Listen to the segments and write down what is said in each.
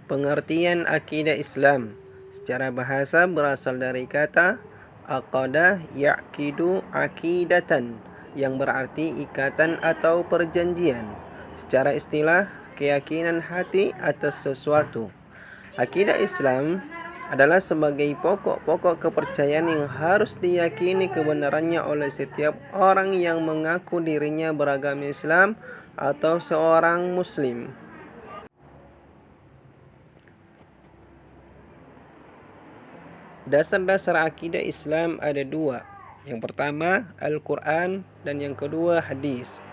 Pengertian akidah Islam secara bahasa berasal dari kata aqada ya'qidu aqidatan yang berarti ikatan atau perjanjian. Secara istilah, keyakinan hati atas sesuatu. Akidah Islam adalah sebagai pokok-pokok kepercayaan yang harus diyakini kebenarannya oleh setiap orang yang mengaku dirinya beragama Islam atau seorang Muslim. Dasar-dasar akidah Islam ada dua. Yang pertama Al-Quran dan yang kedua hadis.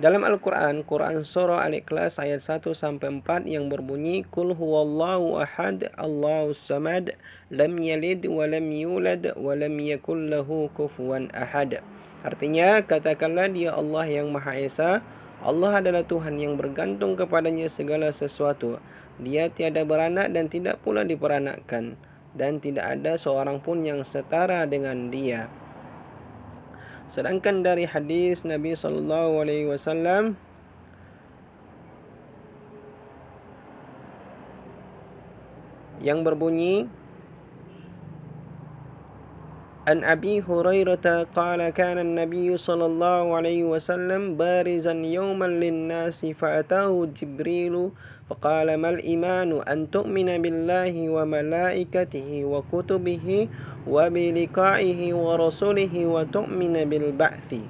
Dalam Al-Quran, Quran Surah Al-Ikhlas ayat 1-4 yang berbunyi Qul huwallahu ahad, Allahus samad, lam yalid wa lam yulad wa lam yakul lahu kufuwan ahad. Artinya, katakanlah Dia Allah yang Maha Esa, Allah adalah Tuhan yang bergantung kepadanya segala sesuatu. Dia tiada beranak dan tidak pula diperanakkan, dan tidak ada seorang pun yang setara dengan Dia. Sedangkan dari hadis Nabi SAW yang berbunyi An Abi Hurairah qala kana an-nabiy sallallahu alaihi wasallam barizan yawman lin-nasi fa'atahu Jibril faqala mal imanu an tu'mina billahi wa malaikatihi wa kutubihi wa bi liqa'ihi wa rasulihi wa tu'mina bil ba'thi.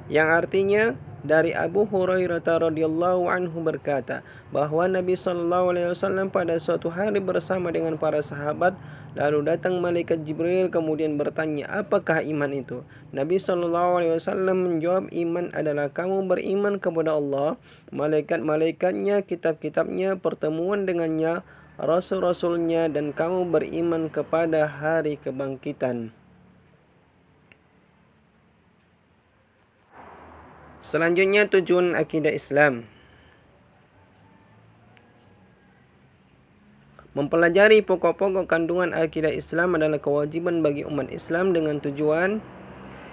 Yang artinya dari Abu Hurairah radhiyallahu anhu berkata bahwa Nabi sallallahu alaihi wasallam pada suatu hari bersama dengan para sahabat, lalu datang malaikat Jibril kemudian bertanya, apakah iman itu? Nabi sallallahu alaihi wasallam menjawab, iman adalah kamu beriman kepada Allah, malaikat-malaikatnya, kitab-kitabnya, pertemuan dengannya, rasul-rasulnya, dan kamu beriman kepada hari kebangkitan. Selanjutnya, tujuan akidah Islam. Mempelajari pokok-pokok kandungan akidah Islam adalah kewajiban bagi umat Islam dengan tujuan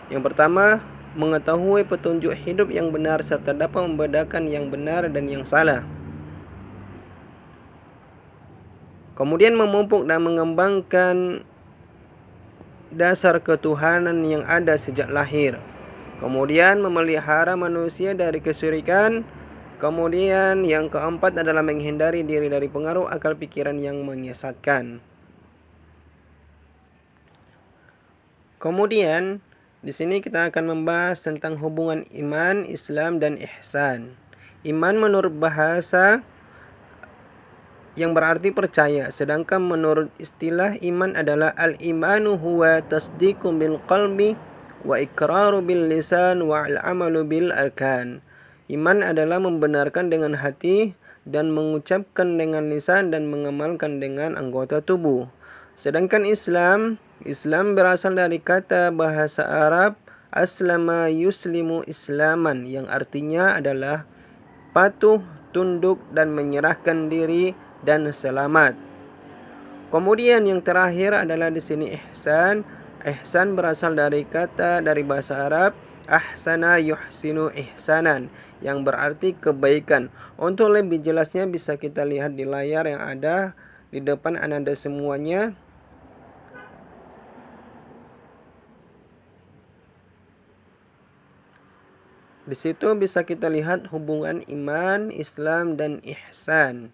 yang pertama, mengetahui petunjuk hidup yang benar serta dapat membedakan yang benar dan yang salah. Kemudian memupuk dan mengembangkan dasar ketuhanan yang ada sejak lahir. Kemudian memelihara manusia dari kesyirikan. Kemudian yang keempat adalah menghindari diri dari pengaruh akal pikiran yang menyesatkan. Kemudian di sini kita akan membahas tentang hubungan iman, Islam, dan ihsan. Iman menurut bahasa yang berarti percaya, sedangkan menurut istilah iman adalah al-imanu huwa tasdiqu bil qalbi wa iqraru bil lisan wa al-amalu bil arkan. Iman adalah membenarkan dengan hati dan mengucapkan dengan lisan dan mengamalkan dengan anggota tubuh. Sedangkan Islam berasal dari kata bahasa Arab aslama yuslimu islaman yang artinya adalah patuh, tunduk, dan menyerahkan diri dan selamat. Kemudian yang terakhir adalah di sini ihsan. Ihsan berasal dari bahasa Arab ahsana yuhsinu ihsanan yang berarti kebaikan. Untuk lebih jelasnya bisa kita lihat di layar yang ada di depan Anda semuanya. Di situ bisa kita lihat hubungan iman, Islam, dan ihsan.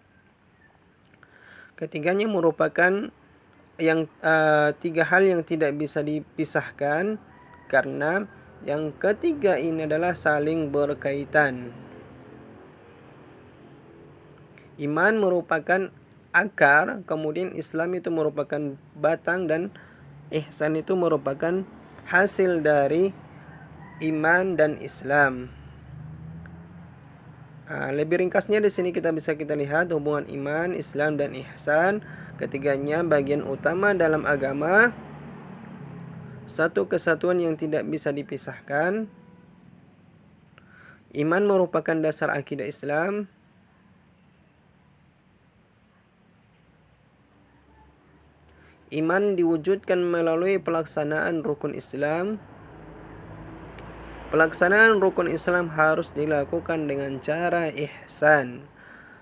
Ketiganya merupakan tiga hal yang tidak bisa dipisahkan karena yang ketiga ini adalah saling berkaitan. Iman merupakan akar, kemudian Islam itu merupakan batang, dan ihsan itu merupakan hasil dari iman dan Islam. Lebih ringkasnya di sini kita lihat hubungan iman, Islam, dan ihsan. Ketiganya bagian utama dalam agama, satu kesatuan yang tidak bisa dipisahkan. Iman merupakan dasar akidah Islam. Iman diwujudkan melalui pelaksanaan rukun Islam. Pelaksanaan rukun Islam harus dilakukan dengan cara ihsan.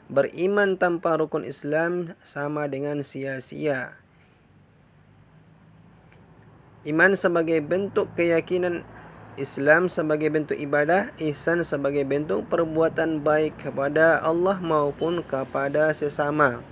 Beriman tanpa rukun Islam sama dengan sia-sia. Iman sebagai bentuk keyakinan, Islam sebagai bentuk ibadah, ihsan sebagai bentuk perbuatan baik kepada Allah maupun kepada sesama.